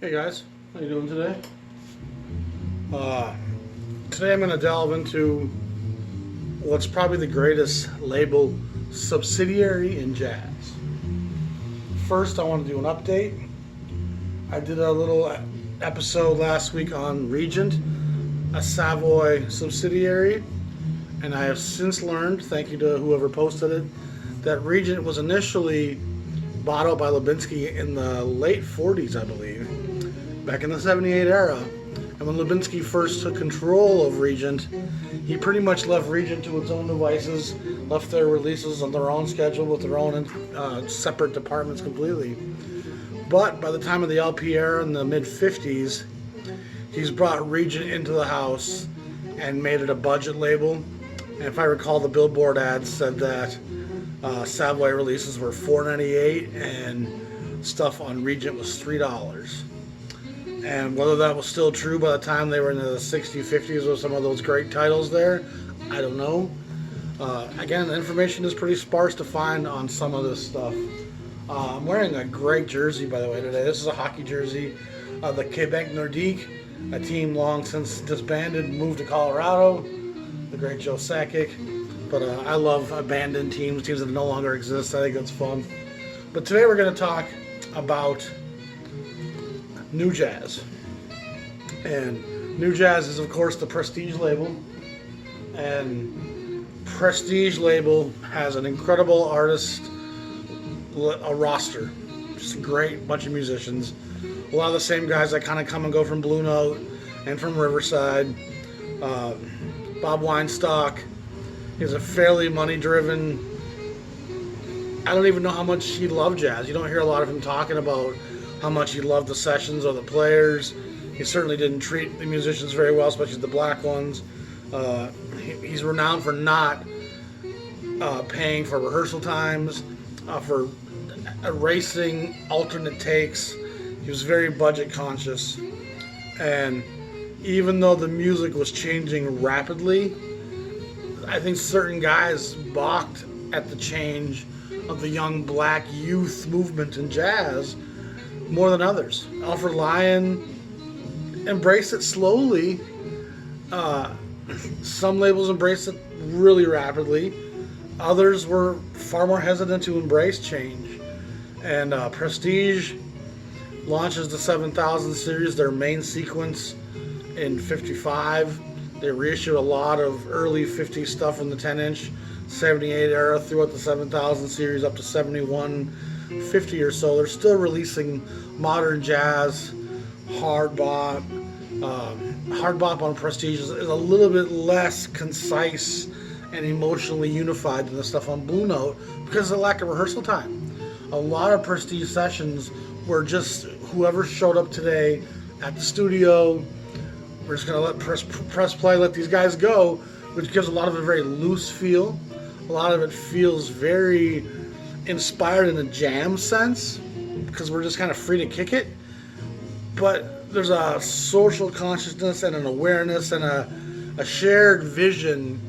Hey guys, how you doing today? Today I'm going to delve into what's probably the greatest label subsidiary in jazz. First, I want to do an update. I did a little episode last week on Regent, a Savoy subsidiary, and I have since learned, thank you to whoever posted it, that Regent was initially bought out by Lubinsky in the late 40s, I believe, back in the 78 era. And when Lubinsky first took control of Regent, he pretty much left Regent to its own devices, left their releases on their own schedule with their own separate departments completely. But by the time of the LP era in the mid-50s, he's brought Regent into the house and made it a budget label. And if I recall, the Billboard ads said that Savoy releases were $4.98 and stuff on Regent was $3. And whether that was still true by the time they were in the 60s, 50s with some of those great titles there, I don't know. Again, the information is pretty sparse to find on some of this stuff. I'm wearing a great jersey, by the way, today. This is a hockey jersey. The Quebec Nordique, a team long since disbanded, moved to Colorado. The great Joe Sakic. But I love abandoned teams that no longer exist. I think that's fun. But today we're going to talk about New Jazz. And New Jazz is, of course, the Prestige label. And Prestige label has an incredible artist, a roster. Just a great bunch of musicians. A lot of the same guys that kind of come and go from Blue Note and from Riverside. Bob Weinstock is a fairly money-driven. I don't even know how much he loved jazz. You don't hear a lot of him talking about how much he loved the sessions or the players. He certainly didn't treat the musicians very well, especially the black ones. He's renowned for not paying for rehearsal times, for erasing alternate takes. He was very budget conscious. And even though the music was changing rapidly, I think certain guys balked at the change of the young black youth movement in jazz more than others. Alfred Lyon embraced it slowly. Some labels embraced it really rapidly. Others were far more hesitant to embrace change. And Prestige launches the 7000 series, their main sequence, in 55. They reissue a lot of early 50s stuff from the 10-inch 78 era throughout the 7000 series up to 71, 50 or so. They're still releasing modern jazz, hard bop. Hard bop on Prestige is a little bit less concise and emotionally unified than the stuff on Blue Note because of the lack of rehearsal time. A lot of Prestige sessions were just whoever showed up today at the studio. We're just going to let press play, let these guys go, which gives a lot of it a very loose feel. A lot of it feels very inspired in a jam sense because we're just kind of free to kick it. But there's a social consciousness and an awareness and a shared vision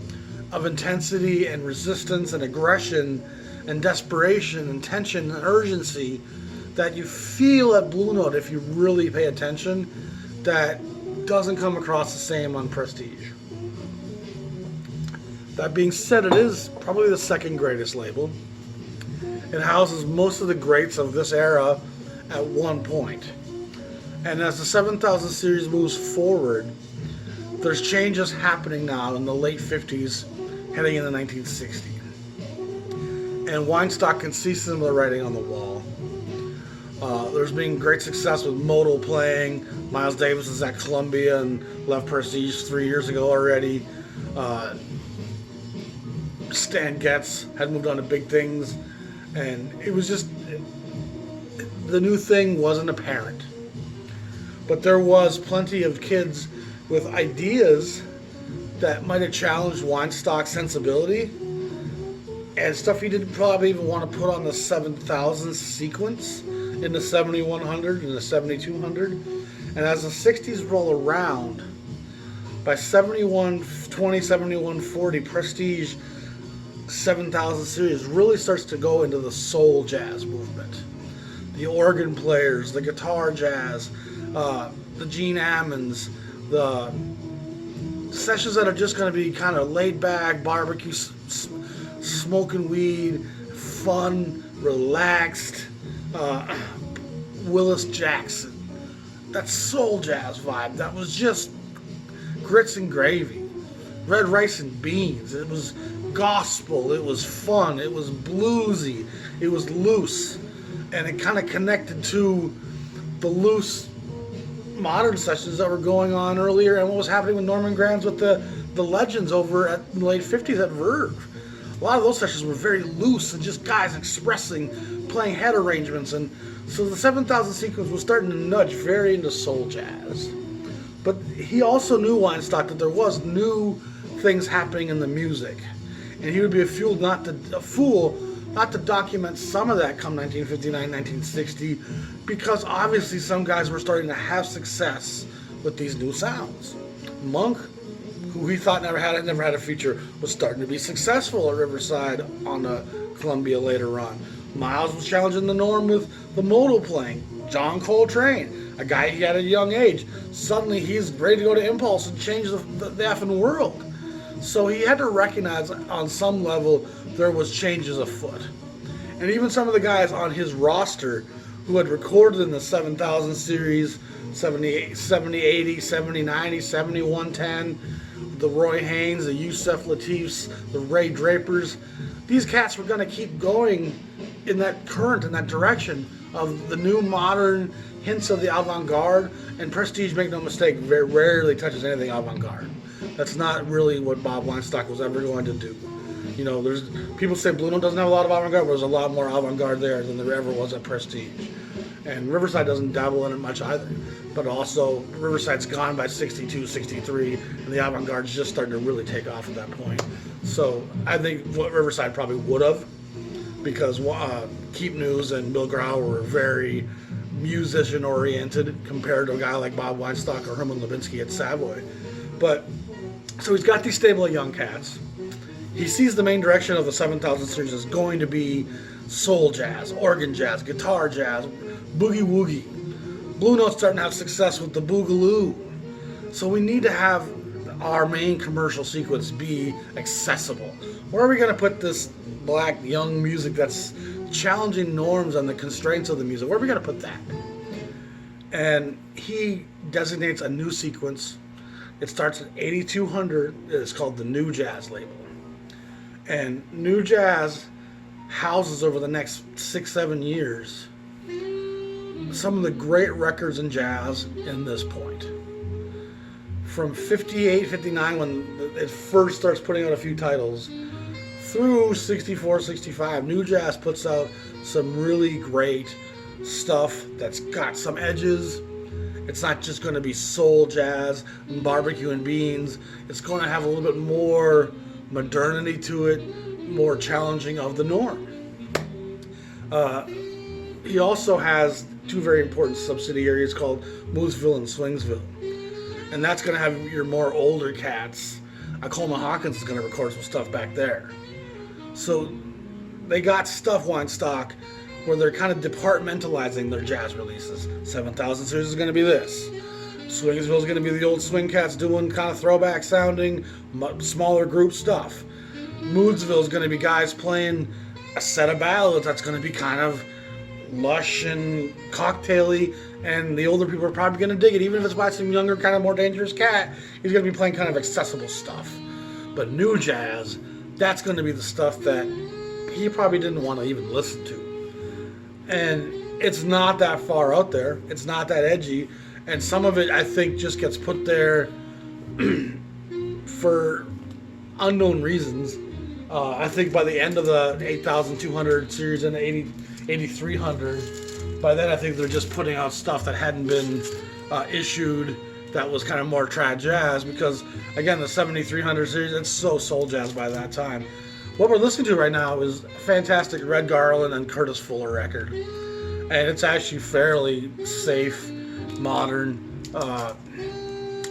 of intensity and resistance and aggression and desperation and tension and urgency that you feel at Blue Note if you really pay attention, that doesn't come across the same on Prestige. That being said, it is probably the second greatest label. It houses most of the greats of this era at one point. And as the 7000 series moves forward, there's changes happening now in the late 50s, heading into 1960. And Weinstock can see similar writing on the wall. There's been great success with modal playing. Miles Davis is at Columbia and left Prestige 3 years ago already. Stan Getz had moved on to big things. And it was just, the new thing wasn't apparent. But there was plenty of kids with ideas that might have challenged Weinstock's sensibility and stuff he didn't probably even want to put on the 7000 sequence in the 7100 and the 7200. And as the 60s roll around, by 7120, 7140, Prestige 7000 series really starts to go into the soul jazz movement. The organ players, the guitar jazz, the Gene Ammonds, the sessions that are just going to be kind of laid back, barbecue, smoking weed, fun, relaxed. Willis Jackson, that soul jazz vibe, that was just grits and gravy, red rice and beans. It was gospel, it was fun, it was bluesy, it was loose, and it kind of connected to the loose modern sessions that were going on earlier and what was happening with Norman Granz with the legends over at the late 50s at Verve. A lot of those sessions were very loose and just guys expressing, playing head arrangements, and so the 7000 sequence was starting to nudge very into soul jazz. But he also knew, Weinstock, that there was new things happening in the music, and he would be a fool not to document some of that come 1959, 1960, because obviously some guys were starting to have success with these new sounds. Monk, who he thought never had a future, was starting to be successful at Riverside on the Columbia later on. Miles was challenging the norm with the modal playing. John Coltrane, a guy he had at a young age, suddenly he's ready to go to Impulse and change the effing world. So he had to recognize on some level there was changes afoot. And even some of the guys on his roster who had recorded in the 7000 series, 70, 80, 70, 90, 70, 110, the Roy Haynes, the Yusef Latifs, the Ray Drapers, these cats were going to keep going in that current, in that direction of the new modern hints of the avant-garde. And Prestige, make no mistake, very rarely touches anything avant-garde. That's not really what Bob Weinstock was ever going to do. You know, there's people say Blue Note doesn't have a lot of avant-garde, but there's a lot more avant-garde there than there ever was at Prestige. And Riverside doesn't dabble in it much either. But also, Riverside's gone by 62, 63, and the avant-garde's just starting to really take off at that point. So I think what Riverside probably would have, because Keep News and Bill Grau were very musician-oriented compared to a guy like Bob Weinstock or Herman Levinsky at Savoy. But, so he's got these stable of young cats. He sees the main direction of the 7000 series is going to be soul jazz, organ jazz, guitar jazz, boogie-woogie. Blue Note's starting to have success with the boogaloo. So we need to have our main commercial sequence be accessible. Where are we going to put this black young music that's challenging norms and the constraints of the music? Where are we going to put that? And he designates a new sequence. It starts at 8200. It's called the New Jazz label. And New Jazz houses over the next 6-7 years some of the great records in jazz in this point. From 58, 59, when it first starts putting out a few titles, through 64, 65, New Jazz puts out some really great stuff that's got some edges. It's not just going to be soul jazz and barbecue and beans. It's going to have a little bit more modernity to it, more challenging of the norm. He also has two very important subsidiaries called Moodsville and Swingsville. And that's going to have your more older cats. Coleman Hawkins is going to record some stuff back there. So they got stuff, Weinstock, where they're kind of departmentalizing their jazz releases. 7000 series is going to be this. Swingsville is going to be the old swing cats doing kind of throwback sounding, smaller group stuff. Moodsville is going to be guys playing a set of ballads that's going to be kind of lush and cocktaily, and the older people are probably going to dig it. Even if it's by some younger, kind of more dangerous cat, he's going to be playing kind of accessible stuff. But New Jazz, that's going to be the stuff that he probably didn't want to even listen to. And it's not that far out there. It's not that edgy. And some of it, I think, just gets put there for unknown reasons. I think by the end of the 8200 series and the 8300, by then I think they're just putting out stuff that hadn't been issued that was kind of more trad jazz, because again, the 7300 series, it's so soul jazz by that time. What we're listening to right now is a fantastic Red Garland and Curtis Fuller record. And it's actually fairly safe, modern,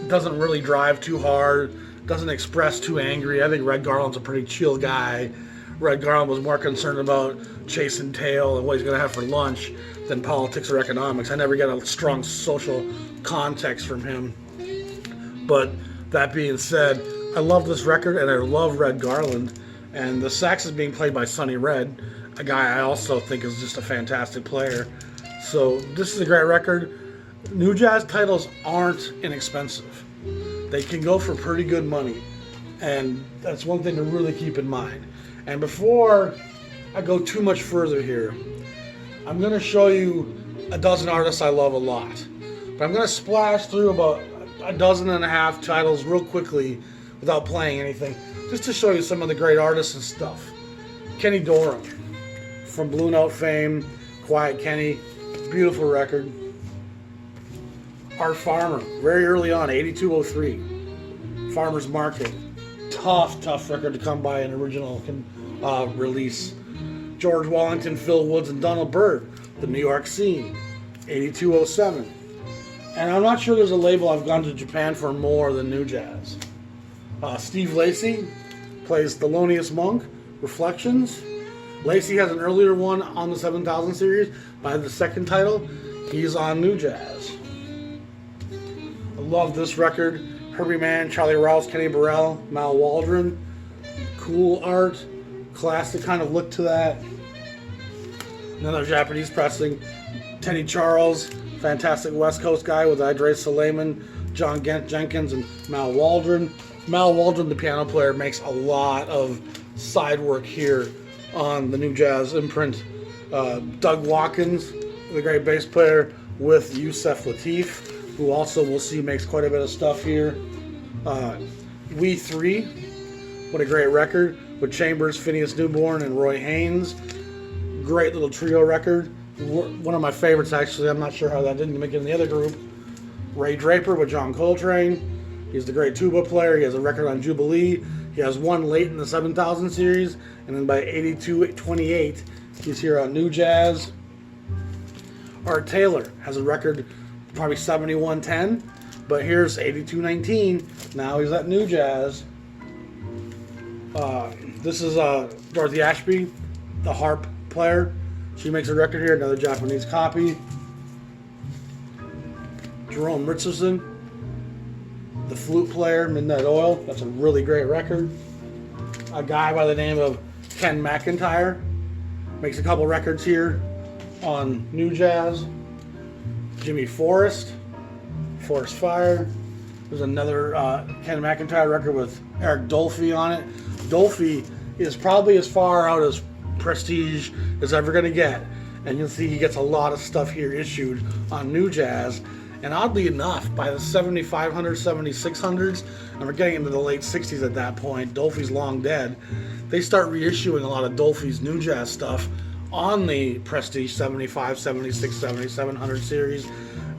doesn't really drive too hard, doesn't express too angry. I think Red Garland's a pretty chill guy. Red Garland was more concerned about chasing tail and what he's going to have for lunch than politics or economics. I never get a strong social context from him. But that being said, I love this record and I love Red Garland. And the sax is being played by Sonny Red, a guy I also think is just a fantastic player. So this is a great record. New jazz titles aren't inexpensive. They can go for pretty good money. And that's one thing to really keep in mind. And before I go too much further here, I'm going to show you a dozen artists I love a lot. But I'm going to splash through about a dozen and a half titles real quickly without playing anything, just to show you some of the great artists and stuff. Kenny Dorham, from Blue Note fame, Quiet Kenny, beautiful record. Art Farmer, very early on, 8203. Farmer's Market, tough record to come by an original release. George Wallington, Phil Woods, and Donald Byrd, The New York Scene, 8207. And I'm not sure there's a label I've gone to Japan for more than New Jazz. Steve Lacy plays Thelonious Monk, Reflections. Lacy has an earlier one on the 7000 series. By the second title, he's on New Jazz. I love this record. Herbie Mann, Charlie Rouse, Kenny Burrell, Mal Waldron. Cool art, classic kind of look to that. Another Japanese pressing, Teddy Charles, fantastic West Coast guy with Idris Suleiman, John Jenkins, and Mal Waldron. Mal Waldron, the piano player, makes a lot of side work here on the New Jazz imprint. Doug Watkins, the great bass player, with Yusef Lateef, who also we'll see makes quite a bit of stuff here. We Three, what a great record, with Chambers, Phineas Newborn, and Roy Haynes. Great little trio record. One of my favorites, actually. I'm not sure how that didn't make it in the other group. Ray Draper with John Coltrane. He's the great tuba player. He has a record on Jubilee. He has one late in the 7000 series. And then by 82-28, he's here on New Jazz. Art Taylor has a record probably 7110. But here's 8219. Now he's at New Jazz. This is Dorothy Ashby, the harp player. She makes a record here, another Japanese copy. Jerome Richardson, the flute player, Midnight Oil. That's a really great record. A guy by the name of Ken McIntyre makes a couple records here on New Jazz. Jimmy Forrest, Forest Fire. There's another Ken McIntyre record with Eric Dolphy on it. Dolphy is probably as far out as Prestige is ever going to get. And you'll see he gets a lot of stuff here issued on New Jazz. And oddly enough, by the 7500s, 7600s, and we're getting into the late 60s at that point, Dolphy's long dead, they start reissuing a lot of Dolphy's New Jazz stuff on the Prestige 75, 76, 7700 series.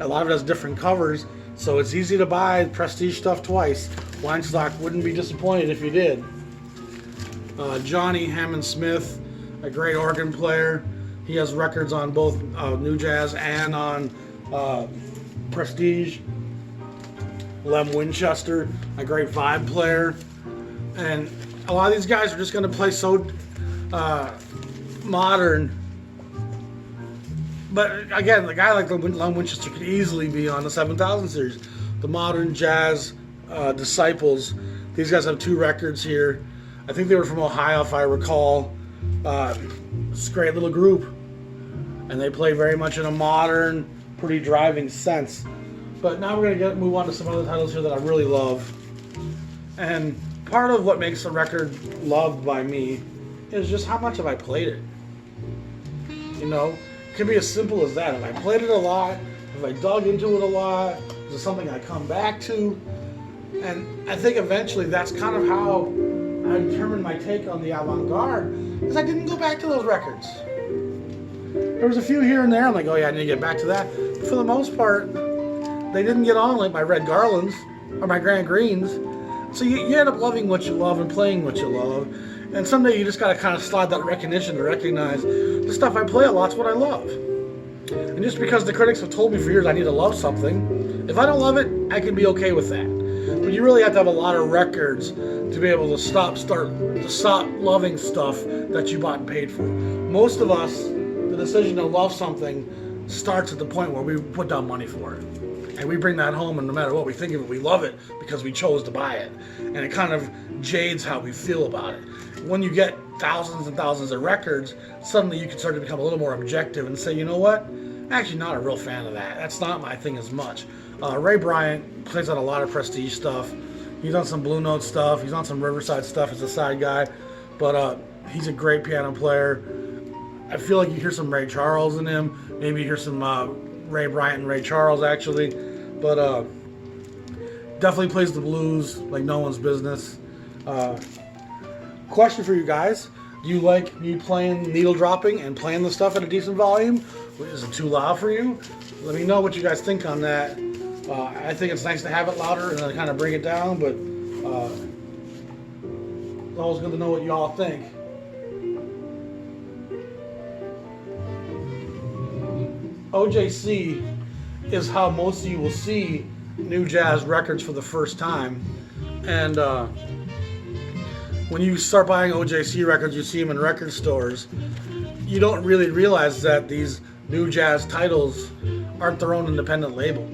A lot of it has different covers, so it's easy to buy Prestige stuff twice. Weinstock wouldn't be disappointed if you did. Johnny Hammond Smith, a great organ player. He has records on both New Jazz and on Prestige. Lem Winchester, a great vibe player. And a lot of these guys are just going to play so modern. But again, the guy like Lem Winchester could easily be on the 7000 series. The modern jazz disciples. These guys have two records here. I think they were from Ohio, if I recall. It's a great little group. And they play very much in a modern, pretty driving sense. But now we're going to move on to some other titles here that I really love. And part of what makes a record loved by me is just how much have I played it. You know, it can be as simple as that. Have I played it a lot? Have I dug into it a lot? Is it something I come back to? And I think eventually that's kind of how I determined my take on the avant-garde, because I didn't go back to those records. There was a few here and there, I'm like, oh yeah, I need to get back to that. But for the most part, they didn't get on like my Red Garlands or my Grant Greens. So you end up loving what you love and playing what you love. And someday you just got to kind of slide that recognition to recognize the stuff I play a lot's what I love. And just because the critics have told me for years I need to love something, if I don't love it, I can be okay with that. But you really have to have a lot of records to be able to stop loving stuff that you bought and paid for. Most of us, the decision to love something starts at the point where we put down money for it. And we bring that home, and no matter what we think of it, we love it because we chose to buy it. And it kind of jades how we feel about it. When you get thousands and thousands of records, suddenly you can start to become a little more objective and say, you know what? I'm actually not a real fan of that. That's not my thing as much. Ray Bryant plays on a lot of prestige stuff. He's on some Blue Note stuff. He's on some Riverside stuff as a side guy. But he's a great piano player. I feel like you hear some Ray Charles in him. Maybe you hear some Ray Bryant and Ray Charles, actually. But definitely plays the blues like no one's business. Question for you guys. Do you like me playing needle dropping and playing the stuff at a decent volume? Is it too loud for you? Let me know what you guys think on that. I think it's nice to have it louder and then kind of bring it down, but it's always good to know what you all think. OJC is how most of you will see new jazz records for the first time. And when you start buying OJC records, you see them in record stores, you don't really realize that these new jazz titles aren't their own independent label.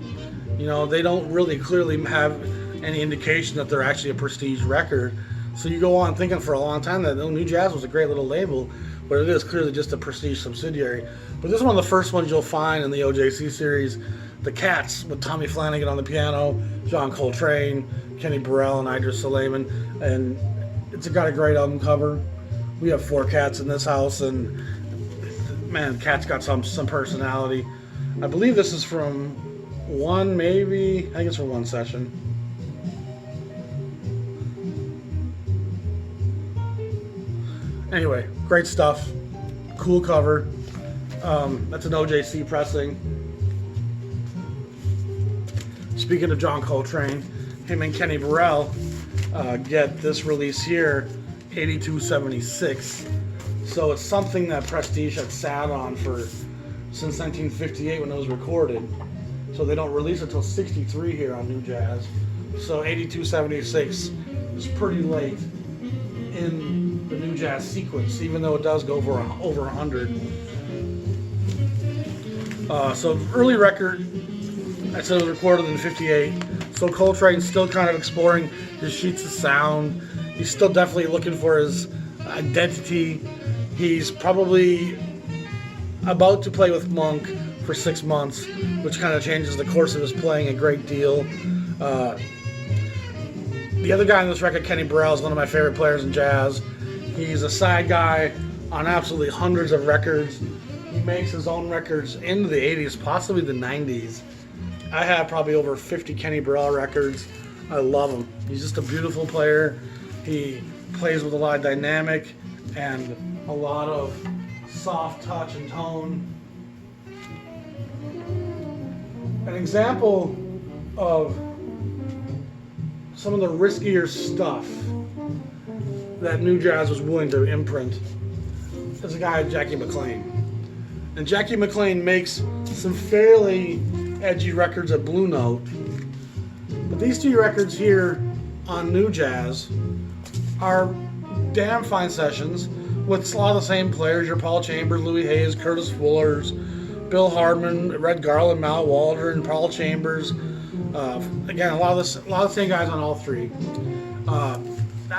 You know, they don't really clearly have any indication that they're actually a prestige record. So you go on thinking for a long time that New Jazz was a great little label, but it is clearly just a prestige subsidiary. But this is one of the first ones you'll find in the OJC series. The Cats with Tommy Flanagan on the piano, John Coltrane, Kenny Burrell, and Idris Suleiman. And it's got a great album cover. We have 4 Cats in this house, and man, Cat's got some personality. I believe this is from one, maybe, I think it's from one session. Anyway, great stuff. Cool cover. That's an OJC pressing. Speaking of John Coltrane, him and Kenny Burrell get this release here, 8276. So it's something that Prestige had sat on since 1958 when it was recorded. So they don't release it until 63 here on New Jazz. So 8276 is pretty late in the New Jazz sequence, even though it does go over 100. So early record, I said it was recorded in 58. So Coltrane's still kind of exploring his sheets of sound. He's still definitely looking for his identity. He's probably about to play with Monk for 6 months, which kind of changes the course of his playing a great deal. The other guy on this record, Kenny Burrell, is one of my favorite players in jazz. He's a side guy on absolutely hundreds of records. He makes his own records into the 80s, possibly the 90s. I have probably over 50 Kenny Burrell records. I love him. He's just a beautiful player. He plays with a lot of dynamic and a lot of soft touch and tone. An example of some of the riskier stuff that New Jazz was willing to imprint is a guy, Jackie Mclean. And Jackie Mclean makes some fairly edgy records at Blue Note. But these 2 records here on New Jazz are damn fine sessions with a lot of the same players, your Paul Chambers, Louis Hayes, Curtis Fullers, Bill Hardman, Red Garland, Mal Waldron, Paul Chambers. Again, a lot of the same guys on all 3.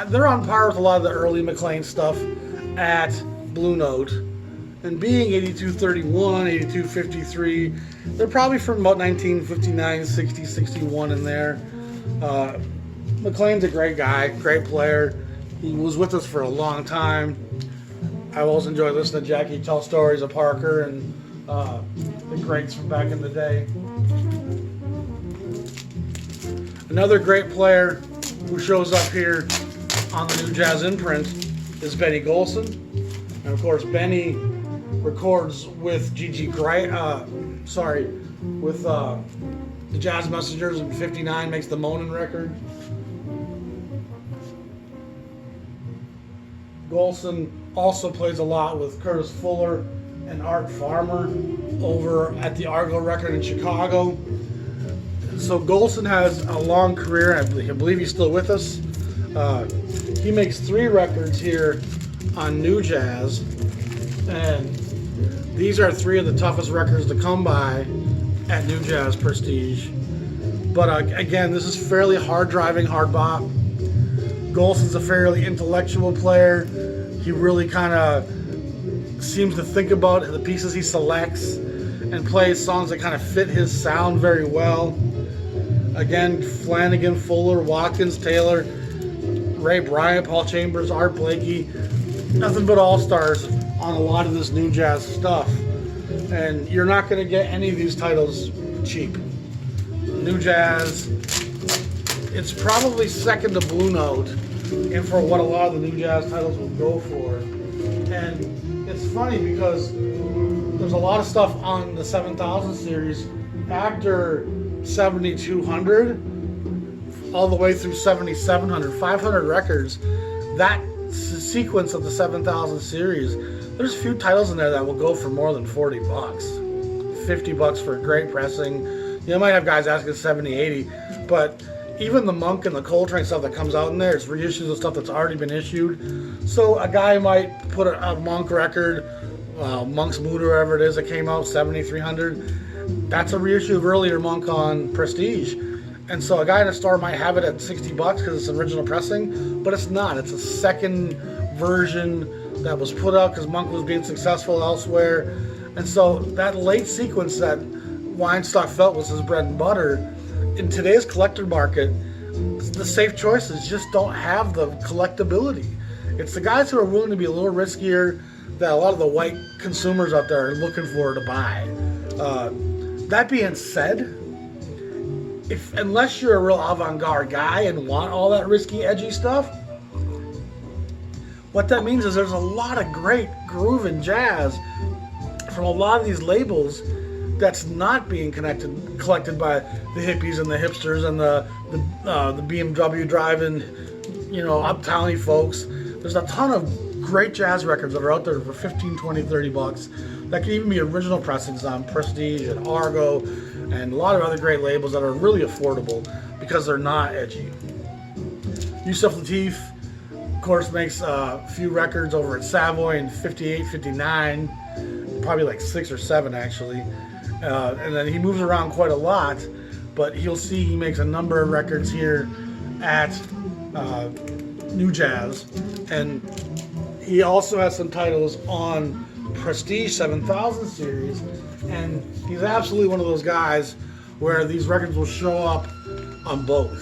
They're on par with a lot of the early Mclean stuff at Blue Note. And being 8231, 8253, they're probably from about 1959, 60, 61 in there. Mclean's a great guy, great player. He was with us for a long time. I always enjoy listening to Jackie tell stories of Parker and the greats from back in the day. Another great player who shows up here on the New Jazz imprint is Benny Golson. And of course, Benny records with with the Jazz Messengers in 59, makes the Monin record. Golson also plays a lot with Curtis Fuller and Art Farmer over at the Argo Record in Chicago. So Golson has a long career. I believe he's still with us. He makes 3 records here on New Jazz, and these are 3 of the toughest records to come by at New Jazz Prestige. But again, this is fairly hard driving, hard bop. Golson's a fairly intellectual player. He really kind of seems to think about the pieces he selects and plays songs that kind of fit his sound very well. Again, Flanagan, Fuller, Watkins, Taylor, Ray Bryant, Paul Chambers, Art Blakey, nothing but all-stars on a lot of this New Jazz stuff. And you're not going to get any of these titles cheap. New Jazz, it's probably second to Blue Note and for what a lot of the New Jazz titles will go for. And it's funny because there's a lot of stuff on the 7000 series after 7200 all the way through 7700, 500 records. That sequence of the 7000 series, there's a few titles in there that will go for more than $40, $50 for great pressing. You might have guys asking 70, 80, but even the Monk and the Coltrane stuff that comes out in there is reissues of stuff that's already been issued. So a guy might put a Monk record, Monk's Mood or whatever it is that came out, 7300. That's a reissue of earlier Monk on Prestige. And so a guy in a store might have it at $60 because it's original pressing, but it's not. It's a second version that was put out because Monk was being successful elsewhere. And so that late sequence that Weinstock felt was his bread and butter, in today's collector market, the safe choices just don't have the collectability. It's the guys who are willing to be a little riskier that a lot of the white consumers out there are looking for to buy. That being said, unless you're a real avant-garde guy and want all that risky, edgy stuff, what that means is there's a lot of great groove and jazz from a lot of these labels that's not being collected by the hippies and the hipsters and the BMW driving, uptowny folks. There's a ton of great jazz records that are out there for 15, 20, 30 bucks that can even be original pressings on Prestige and Argo and a lot of other great labels that are really affordable because they're not edgy. Yusuf Lateef, of course, makes a few records over at Savoy in 58, 59, probably like 6 or 7 actually. And then he moves around quite a lot, but you'll see he makes a number of records here at New Jazz. And he also has some titles on Prestige 7000 series. And he's absolutely one of those guys where these records will show up on both.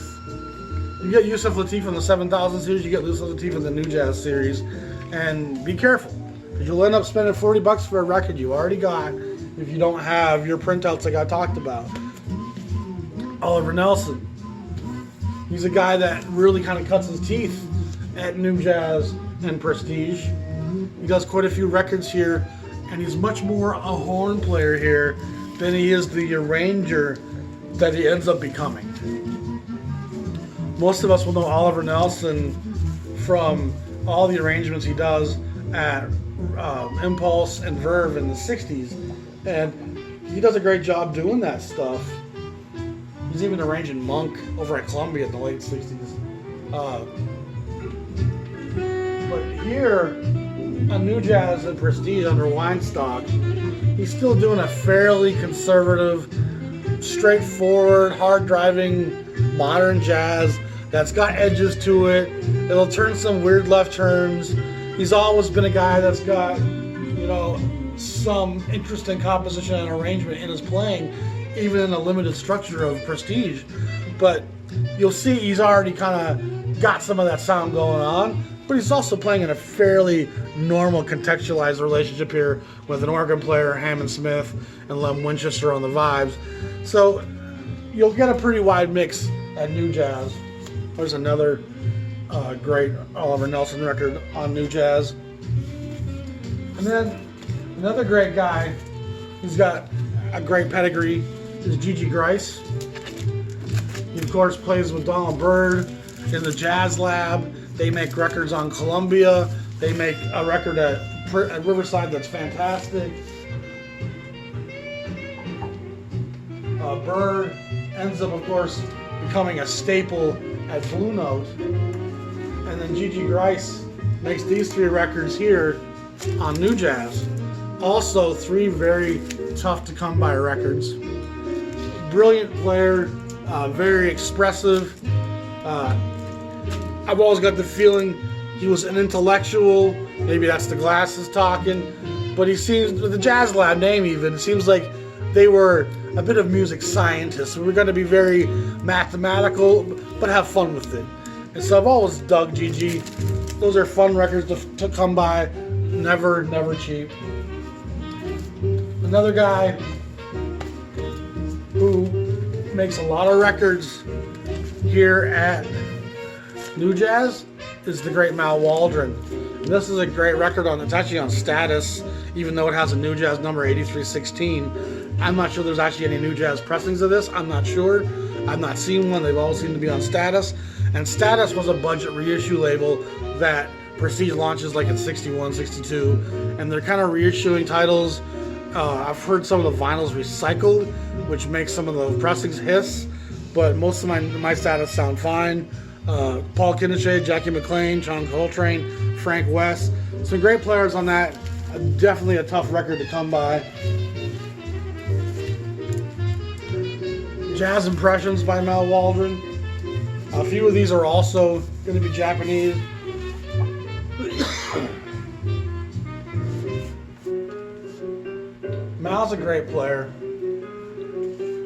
You get Yusuf Lateef in the 7000 series, you get Yusuf Lateef in the New Jazz series. And be careful, because you'll end up spending $40 for a record you already got if you don't have your printouts like I talked about. Oliver Nelson. He's a guy that really kind of cuts his teeth at New Jazz and Prestige. He does quite a few records here, and he's much more a horn player here than he is the arranger that he ends up becoming. Most of us will know Oliver Nelson from all the arrangements he does at Impulse and Verve in the 60s. And he does a great job doing that stuff. He's even arranging Monk over at Columbia in the late 60s. But here, on New Jazz and Prestige under Weinstock, he's still doing a fairly conservative, straightforward, hard-driving, modern jazz that's got edges to it. It'll turn some weird left turns. He's always been a guy that's got, some interesting composition and arrangement in his playing, even in a limited structure of Prestige. But you'll see he's already kind of got some of that sound going on, but he's also playing in a fairly normal contextualized relationship here with an organ player, Hammond Smith, and Lem Winchester on the vibes. So you'll get a pretty wide mix at New Jazz. There's another great Oliver Nelson record on New Jazz. And then another great guy who's got a great pedigree is Gigi Grice. He, of course, plays with Donald Byrd in the Jazz Lab. They make records on Columbia. They make a record at Riverside that's fantastic. Bird ends up, of course, becoming a staple at Blue Note. And then Gigi Grice makes these 3 records here on New Jazz. Also 3 very tough to come by records. Brilliant player, very expressive. I've always got the feeling he was an intellectual. Maybe that's the glasses talking. But he seems, with the Jazz Lab name even, it seems like they were a bit of music scientists. We're going to be very mathematical, but have fun with it. And so I've always dug Gigi. Those are fun records to come by. Never cheap. Another guy who makes a lot of records here at New Jazz is the great Mal Waldron. This is a great record it's actually on Status, even though it has a New Jazz number 8316. I'm not sure there's actually any New Jazz pressings of this. I'm not sure. I've not seen one. They've all seemed to be on Status. And Status was a budget reissue label that Prestige launches like in 61, 62. And they're kind of reissuing titles. I've heard some of the vinyls recycled, which makes some of the pressings hiss. But most of my Status sound fine. Paul Kinnichet, Jackie Mclean, John Coltrane, Frank West. Some great players on that. Definitely a tough record to come by. Jazz Impressions by Mal Waldron. A few of these are also going to be Japanese. Mal's a great player.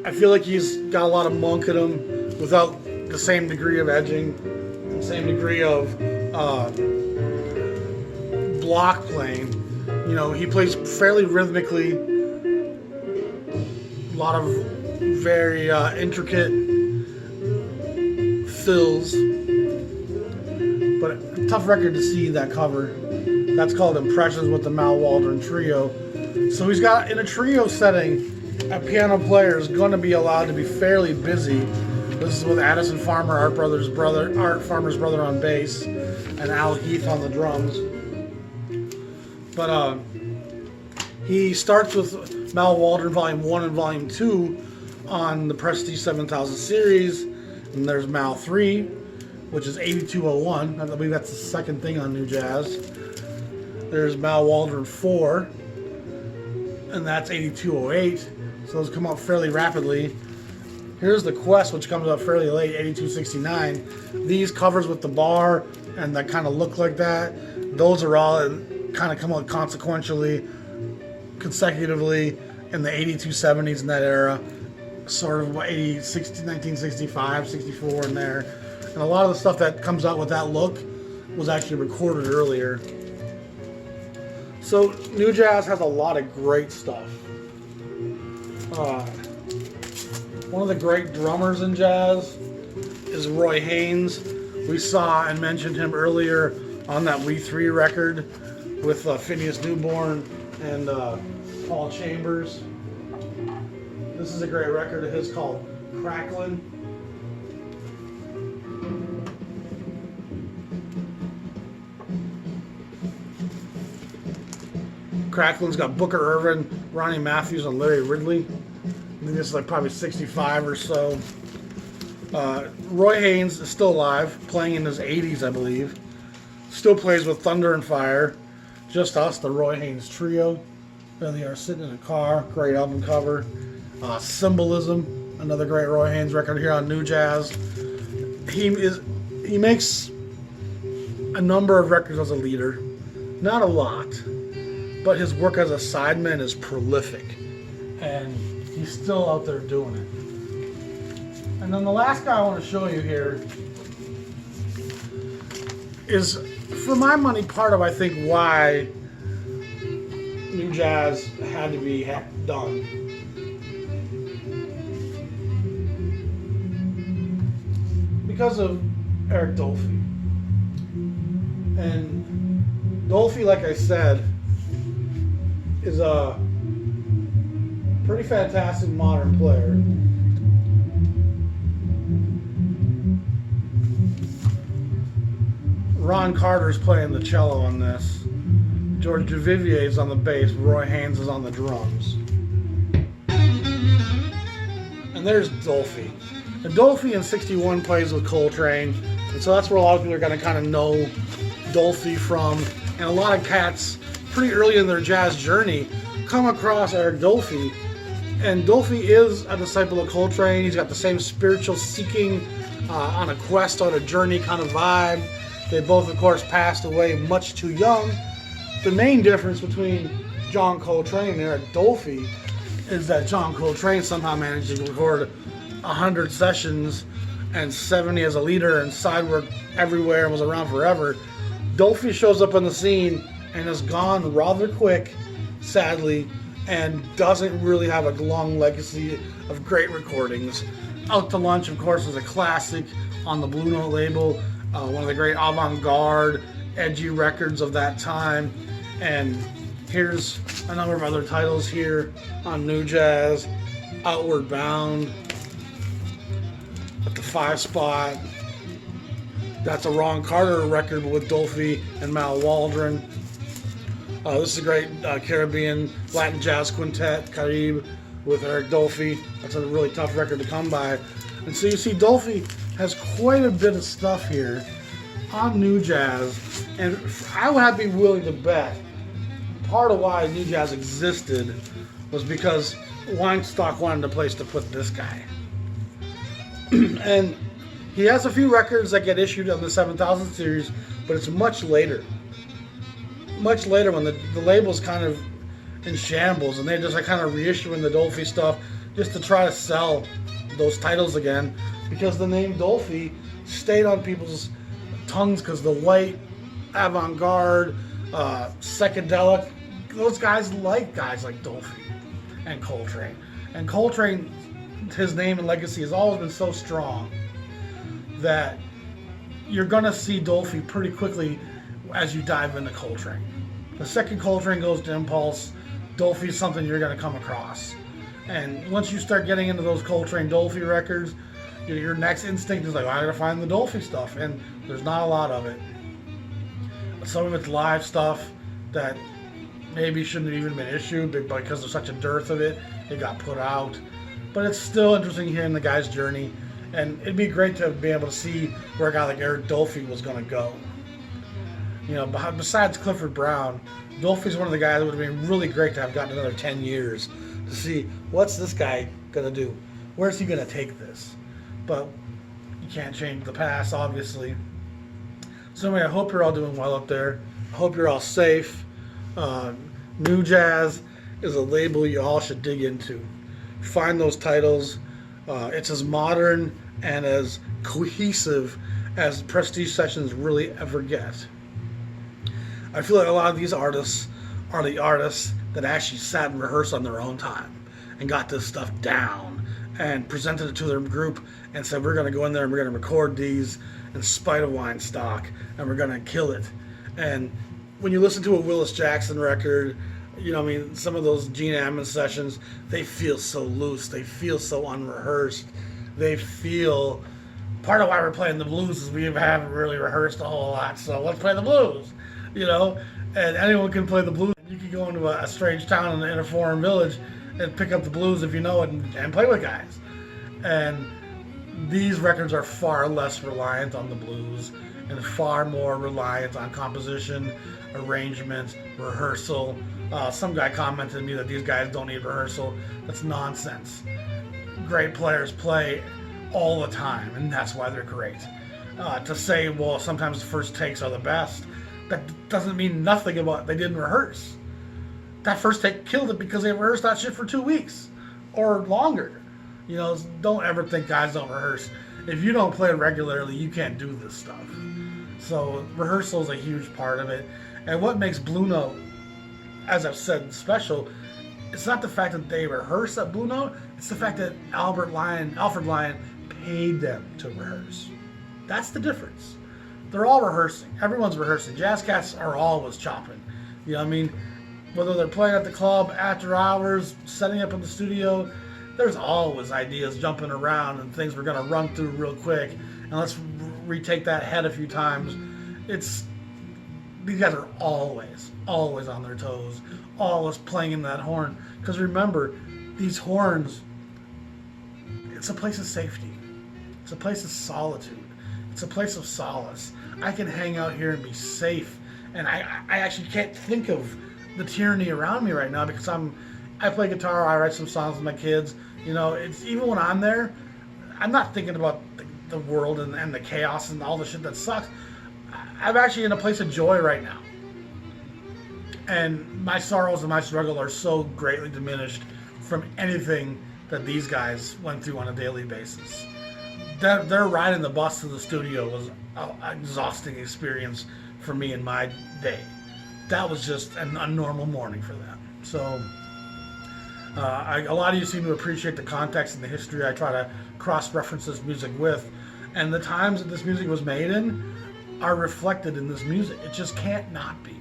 I feel like he's got a lot of monk in him without the same degree of edging, the same degree of block playing. You know, he plays fairly rhythmically. A lot of very intricate fills, but a tough record to see that cover. That's called Impressions with the Mal Waldron Trio. So he's got, in a trio setting, a piano player is going to be allowed to be fairly busy. This is with Addison Farmer, Art Farmer's brother on bass, and Al Heath on the drums. But he starts with Mal Waldron Volume 1 and Volume 2 on the Prestige 7000 series, and there's Mal 3, which is 8201. I believe that's the second thing on New Jazz. There's Mal Waldron 4, and that's 8208. So those come out fairly rapidly. Here's the Quest, which comes out fairly late, 8269. These covers with the bar and that kind of look like that, those are all kind of come out consequentially, consecutively in the 8270s in that era. Sort of 1965, 64 in there. And a lot of the stuff that comes out with that look was actually recorded earlier. So New Jazz has a lot of great stuff. One of the great drummers in jazz is Roy Haynes. We saw and mentioned him earlier on that We 3 record with Phineas Newborn and Paul Chambers. This is a great record of his called Cracklin'. Cracklin's got Booker Ervin, Ronnie Matthews, and Larry Ridley. I think this is like probably 65 or so. Roy Haynes is still alive, playing in his 80s, I believe. Still plays with Thunder and Fire. Just Us, the Roy Haynes Trio. There they are sitting in a car. Great album cover. Symbolism, another great Roy Haynes record here on New Jazz. He makes a number of records as a leader. Not a lot, but his work as a sideman is prolific. And he's still out there doing it. And then the last guy I want to show you here is, for my money, part of, I think, why New Jazz had to be done. Because of Eric Dolphy. And Dolphy, like I said, is a pretty fantastic modern player. Ron Carter's playing the cello on this. George Duvivier's on the bass. Roy Haynes is on the drums. And there's Dolphy. And Dolphy in 61 plays with Coltrane. And so that's where a lot of people are going to kind of know Dolphy from. And a lot of cats, pretty early in their jazz journey, come across Eric Dolphy. And Dolphy is a disciple of Coltrane. He's got the same spiritual seeking, on a quest, on a journey kind of vibe. They both, of course, passed away much too young. The main difference between John Coltrane and Eric Dolphy is that John Coltrane somehow managed to record 100 sessions and 70 as a leader and side work everywhere and was around forever. Dolphy shows up on the scene and is gone rather quick, sadly, and doesn't really have a long legacy of great recordings. Out to Lunch, of course, is a classic on the Blue Note label, one of the great avant-garde, edgy records of that time. And here's a number of other titles here on New Jazz. Outward Bound at the 5 spot. That's a Ron Carter record with Dolphy and Mal Waldron. This is a great Caribbean Latin jazz quintet, Caribe, with Eric Dolphy. That's a really tough record to come by. And so you see Dolphy has quite a bit of stuff here on New Jazz. And I would be willing to bet part of why New Jazz existed was because Weinstock wanted a place to put this guy. And he has a few records that get issued on the 7000 series, but it's much later. Much later when the label's kind of in shambles and they just kind of reissuing the Dolphy stuff just to try to sell those titles again, because the name Dolphy stayed on people's tongues because the white, avant-garde, psychedelic, those guys like guys like Dolphy and Coltrane. And Coltrane, his name and legacy has always been so strong that you're going to see Dolphy pretty quickly as you dive into Coltrane. The second Coltrane goes to Impulse, Dolphy is something you're going to come across. And once you start getting into those Coltrane Dolphy records, your next instinct is like, I gotta find the Dolphy stuff, and there's not a lot of it. Some of it's live stuff that maybe shouldn't have even been issued, but because there's such a dearth of it, it got put out. But it's still interesting hearing the guy's journey, and it'd be great to be able to see where a guy like Eric Dolphy was going to go. You know, besides Clifford Brown, Dolphy's one of the guys that would have been really great to have gotten another 10 years to see what's this guy going to do? Where's he going to take this? But you can't change the past, obviously. So anyway, I hope you're all doing well up there. I hope you're all safe. New Jazz is a label you all should dig into. Find those titles. It's as modern and as cohesive as Prestige Sessions really ever get. I feel like a lot of these artists are the artists that actually sat and rehearsed on their own time and got this stuff down and presented it to their group and said, we're going to go in there and we're going to record these in spite of Weinstock and we're going to kill it. And when you listen to a Willis Jackson record, you know, I mean, some of those Gene Ammons sessions, they feel so loose. They feel so unrehearsed. They feel, part of why we're playing the blues is we haven't really rehearsed a whole lot, so let's play the blues, you know? And anyone can play the blues. You can go into a strange town in a foreign village and pick up the blues if you know it and play with guys. And these records are far less reliant on the blues and far more reliant on composition, arrangement, rehearsal. Some guy commented to me that these guys don't need rehearsal. That's nonsense. Great players play all the time, and that's why they're great. To say, well, sometimes the first takes are the best, that doesn't mean nothing about they didn't rehearse. That first take killed it because they rehearsed that shit for 2 weeks or longer. You know, don't ever think guys don't rehearse. If you don't play regularly, you can't do this stuff. So rehearsal is a huge part of it. And what makes Blue Note, as I've said, special, it's not the fact that they rehearse at Blue Note, it's the fact that Alfred Lion paid them to rehearse. That's the difference. They're all rehearsing. Everyone's rehearsing. Jazz cats are always chopping. You know what I mean? Whether they're playing at the club, after hours, setting up in the studio, there's always ideas jumping around and things we're going to run through real quick. And let's retake that head a few times It's these guys are always on their toes, always playing in that horn. Because remember, these horns, it's a place of safety. It's a place of solitude. It's a place of solace. I can hang out here and be safe. And I actually can't think of the tyranny around me right now because I play guitar, I write some songs with my kids. You know, it's even when I'm there, I'm not thinking about the world and the chaos and all the shit that sucks. I'm actually in a place of joy right now. And my sorrows and my struggle are so greatly diminished from anything that these guys went through on a daily basis. Their ride in the bus to the studio was an exhausting experience for me in my day. That was just a normal morning for them. So a lot of you seem to appreciate the context and the history I try to cross-reference this music with. And the times that this music was made in are reflected in this music. It just can't not be.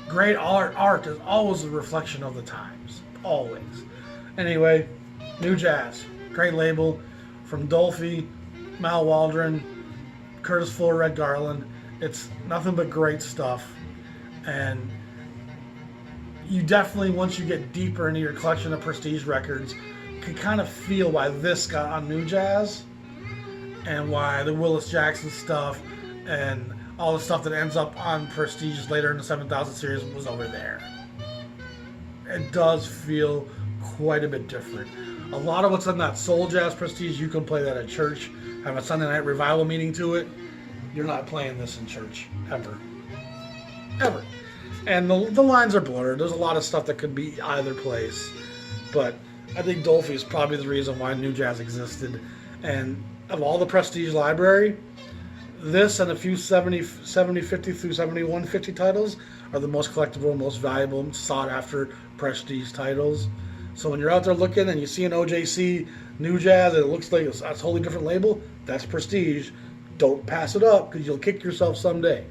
Great art is always a reflection of the times. Always. Anyway, New Jazz. Great label from Dolphy, Mal Waldron, Curtis Fuller, Red Garland. It's nothing but great stuff. And you definitely, once you get deeper into your collection of Prestige records, can kind of feel why this got on New Jazz and why the Willis Jackson stuff and all the stuff that ends up on Prestige later in the 7000 series was over there. It does feel quite a bit different. A lot of what's on that Soul Jazz Prestige, you can play that at church, have a Sunday night revival meeting to it. You're not playing this in church, ever. Ever. And the lines are blurred. There's a lot of stuff that could be either place. But I think Dolphy is probably the reason why New Jazz existed. And of all the Prestige library, this and a few 70, 50 through 71, 50 titles are the most collectible, most valuable, sought after Prestige titles. So when you're out there looking and you see an OJC New Jazz and it looks like it's a totally different label, that's Prestige. Don't pass it up because you'll kick yourself someday.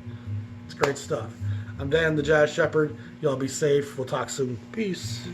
It's great stuff. I'm Dan the Jazz Shepherd. Y'all be safe. We'll talk soon. Peace.